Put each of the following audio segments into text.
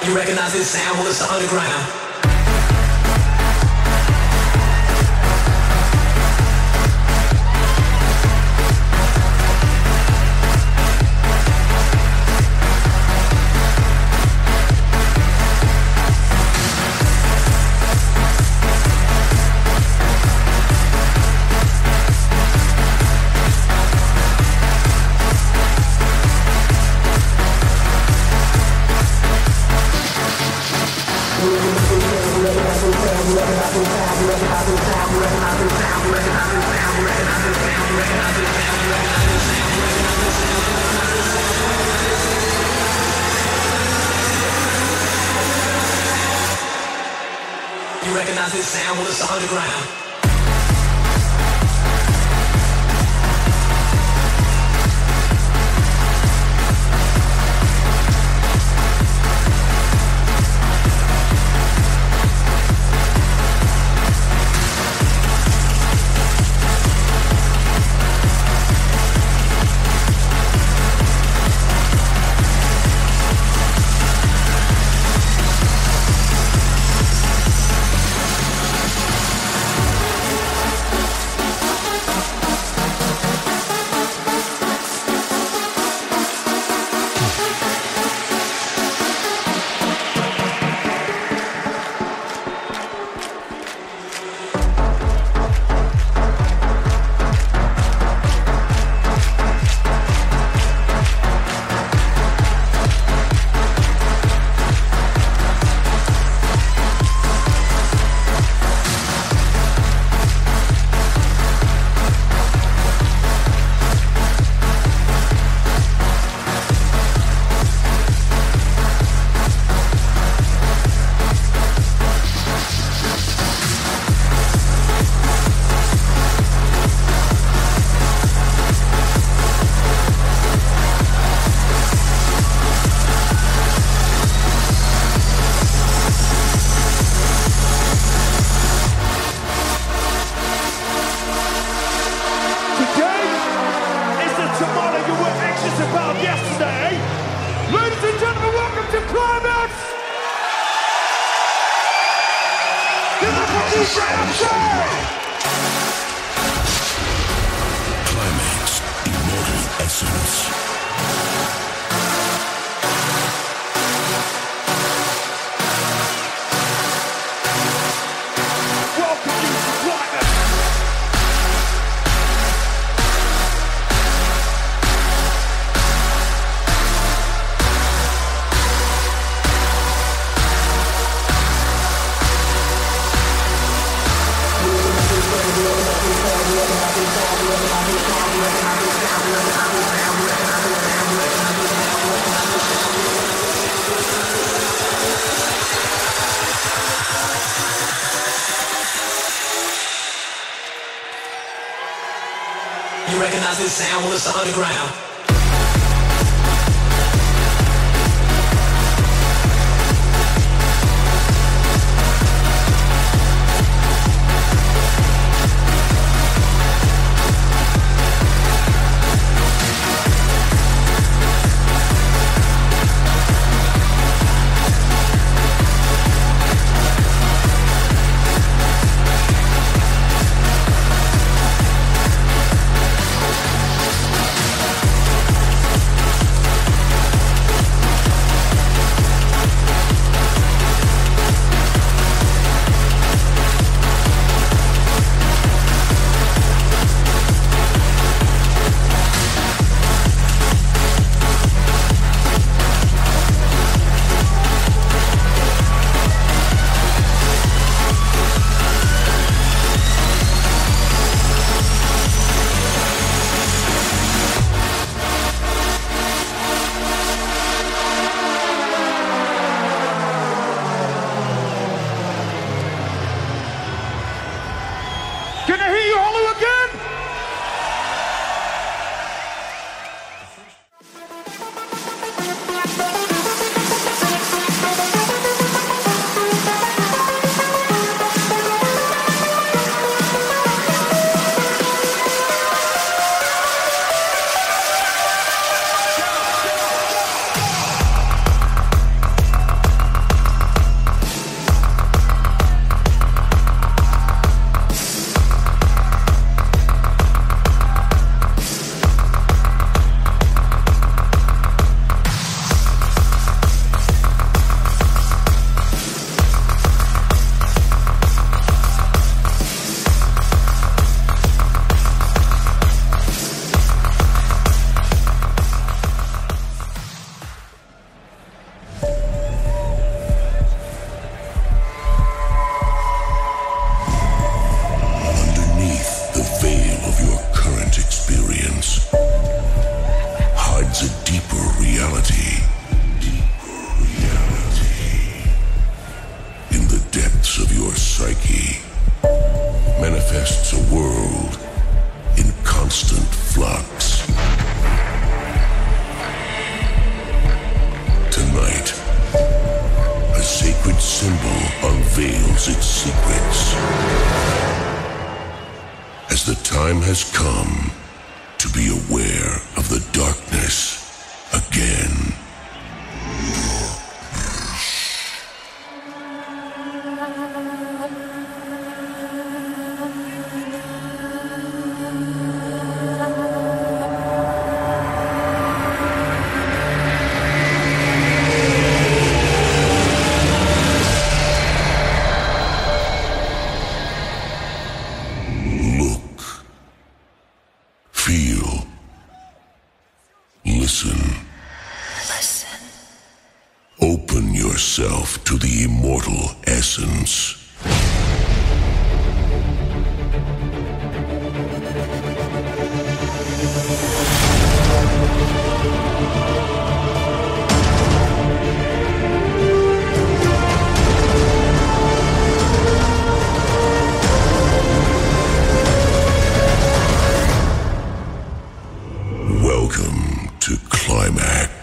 You recognize this sound? Well, it's the underground. You recognize this sound? Well, it's the underground. Climax, immortal essence. You recognize this sound? Well, it's the underground. Can I hear you hollow again? manifests a world in constant flux. Tonight, a sacred symbol unveils its secrets. As the time has come to be aware of the darkness again. Open yourself to the immortal essence. Welcome to Climax.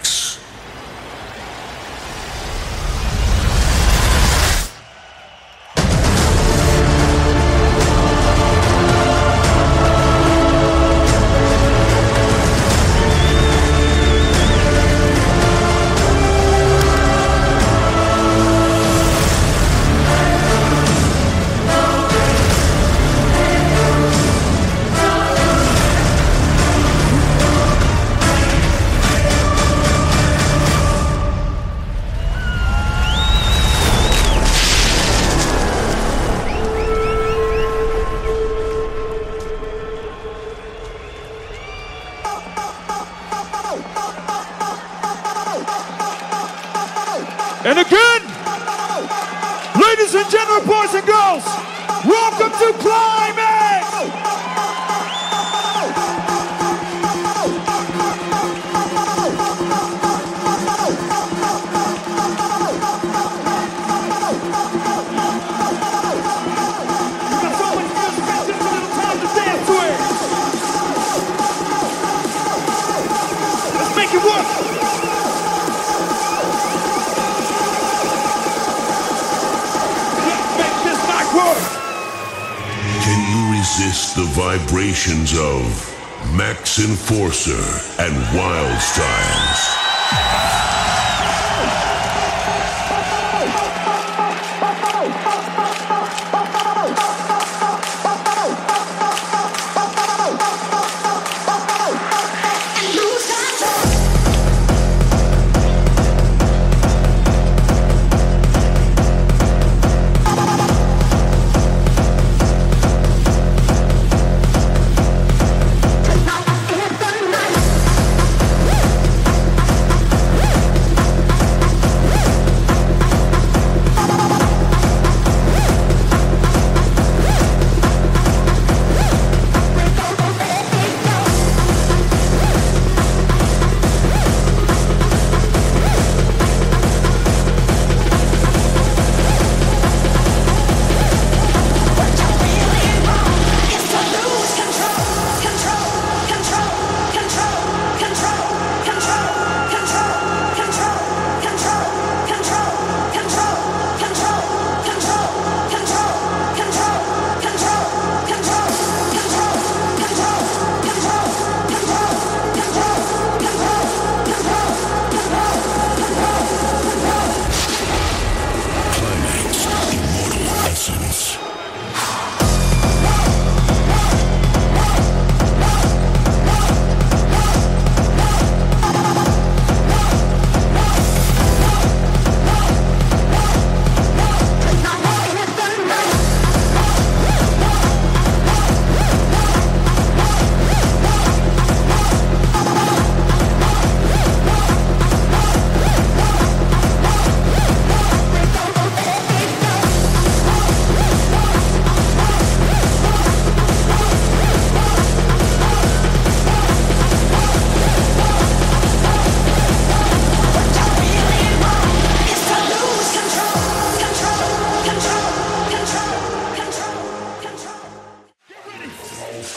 And again, ladies and gentlemen, boys and girls, welcome to Climax! You got so much music, just a little time to dance to it. Let's make it work. Can you resist the vibrations of Max Enforcer and Wild Styles?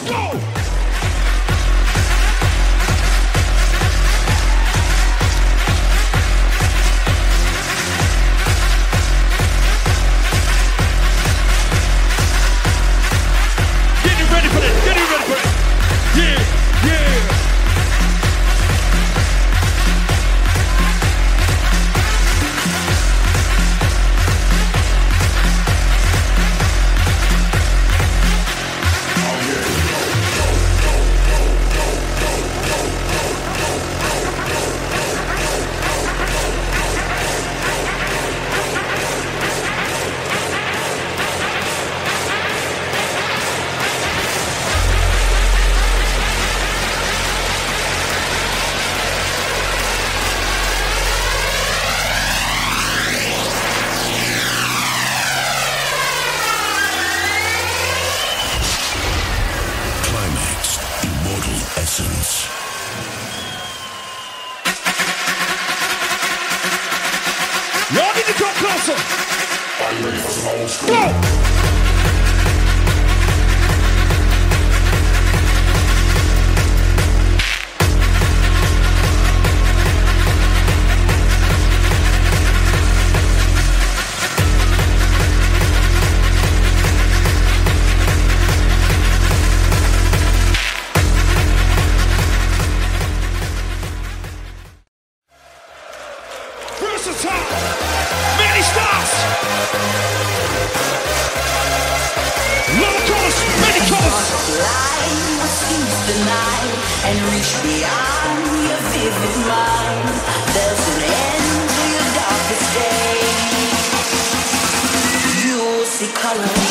Go! Getting ready for this, getting ready for it. Yeah, yeah. Y'all need to come closer. Are you ready for some old school? Go! Versatile, many stars, low colors, many colors. Fly will seize the night and reach beyond your vivid mind. There's an end to your darkest day. You will see colors.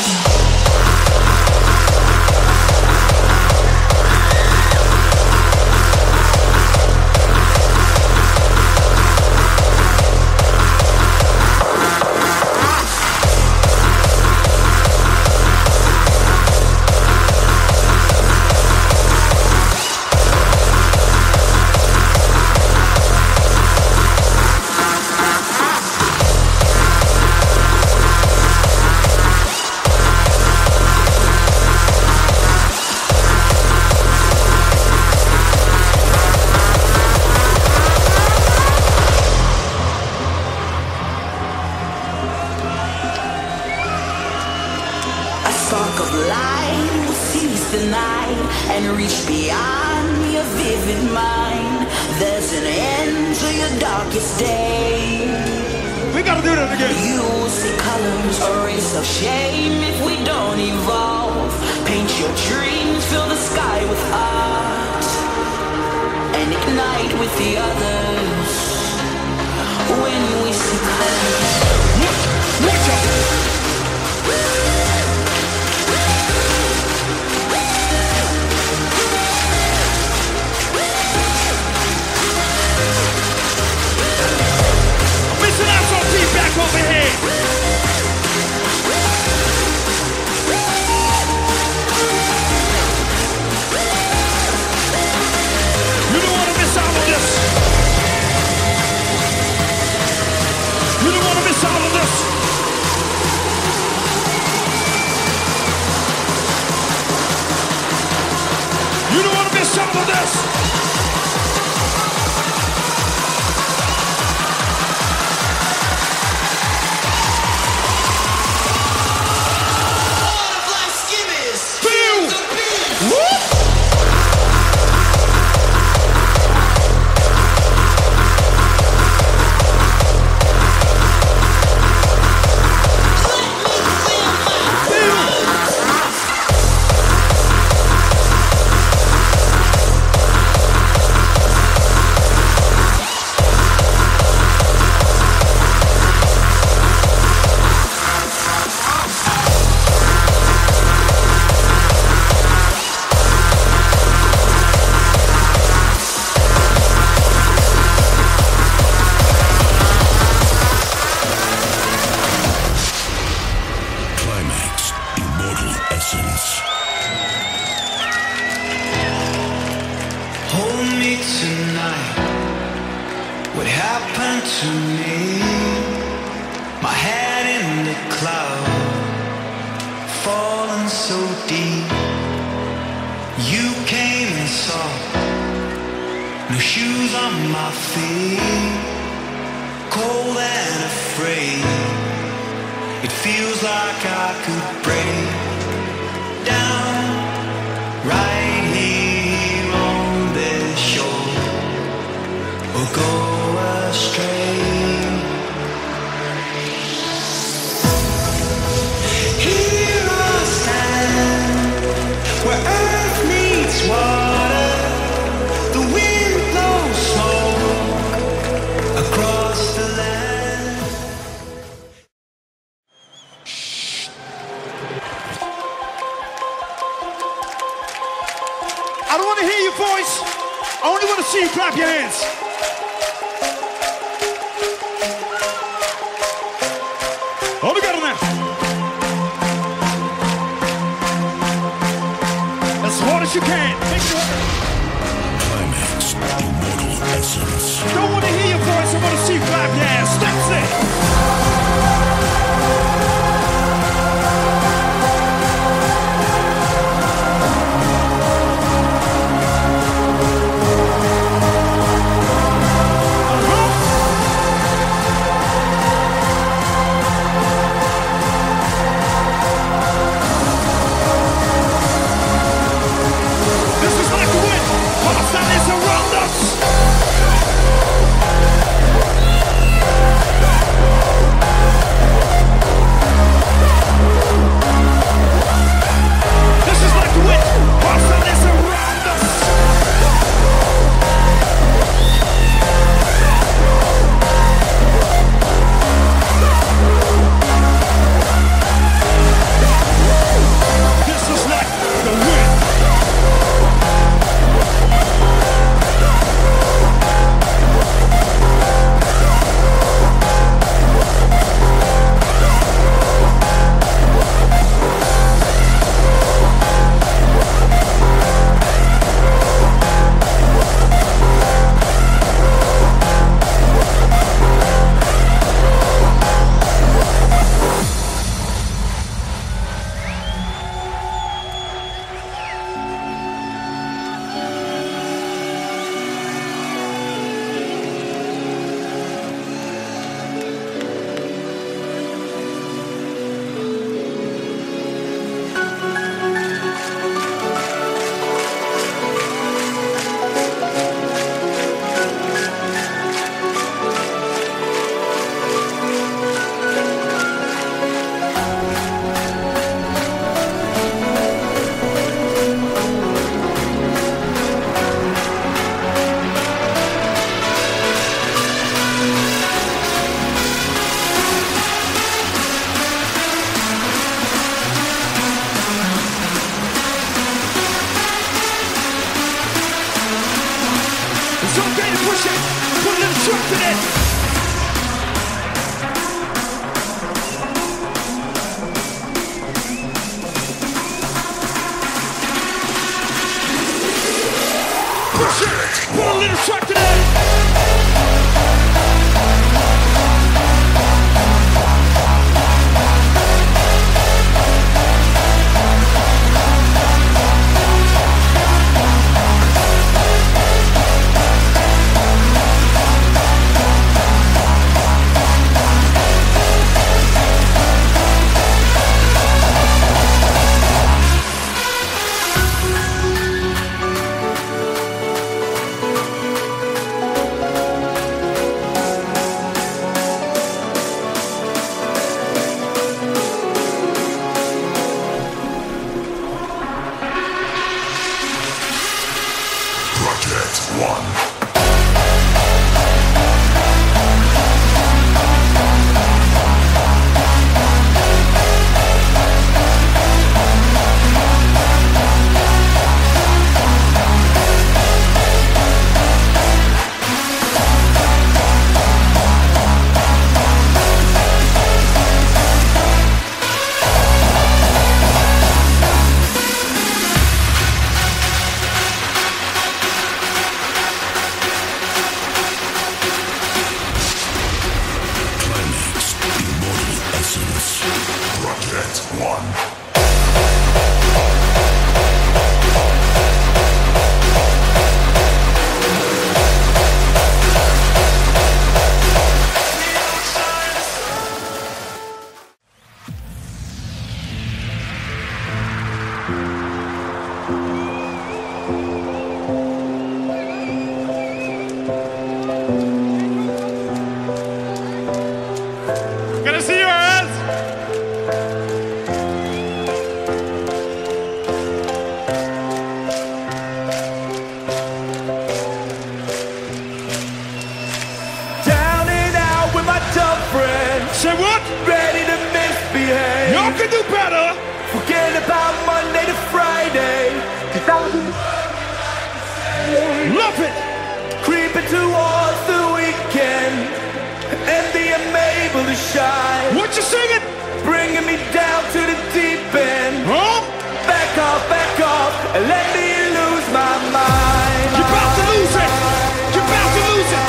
Spark of light will seize the night and reach beyond your vivid mind. There's an end to your darkest day. We gotta do that again. You will see colors, a race of shame if we don't evolve. Paint your dreams, fill the sky with art, and ignite with the others when we see colors. Watch out! Back over here. You don't want to miss out on this. You don't want to miss out on this. You don't want to miss out on this. What happened to me? My head in the cloud, falling so deep. on my feet, cold and afraid. It feels like I could break down right here on this shore or go astray. Here I stand where earth meets water. The wind blows smoke across the land. I don't want to hear your voice. I only want to see you clap your hands. All together now. As hard as you can. Make sure. Climax, immortal essence. Don't want to hear your voice. I want to see you clap your hands. That's it. This is like the wind. Palestine is around us. This is like the wind. Palestine is around us. This is like the wind. It's okay to push it. Put a little trust in it. Push it. Put a little trust in it. Project One. sky. What you singing? Bringing me down to the deep end. Huh? Back off, and let me lose my mind. You're about to lose it. You're about to lose it.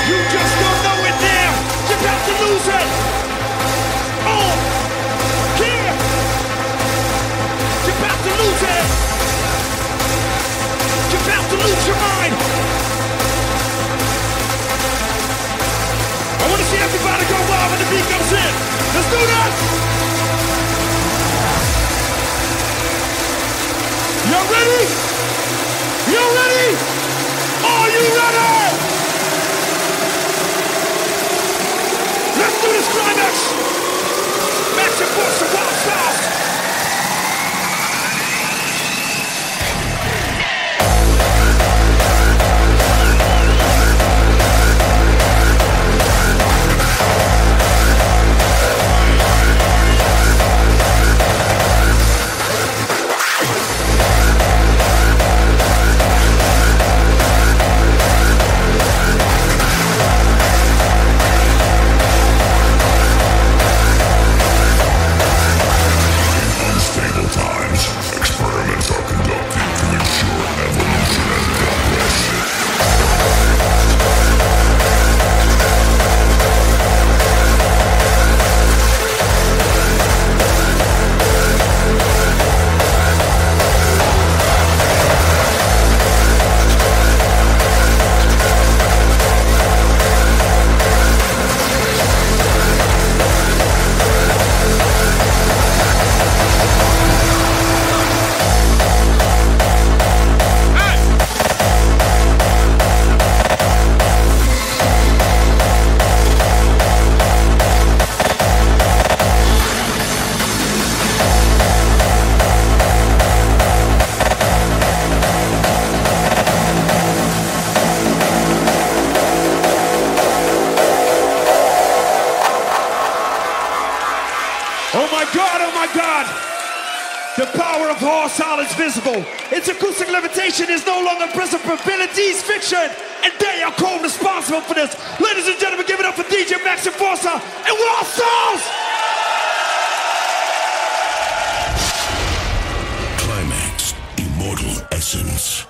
You just don't know it now. You're about to lose it. Oh, here. You're about to lose it. You're about to lose your mind. I want to see everybody go wild when the beat comes in. Let's do that. Y'all ready? Y'all ready? Are you ready? Let's do this climax. Max and Force, Wild Styles. The power of Hard Solids visible. Its acoustic levitation is no longer principalities fiction, and they are co-responsible for this. Ladies and gentlemen, give it up for DJ Max Enforcer and Wild Styles! Climax, Immortal Essence.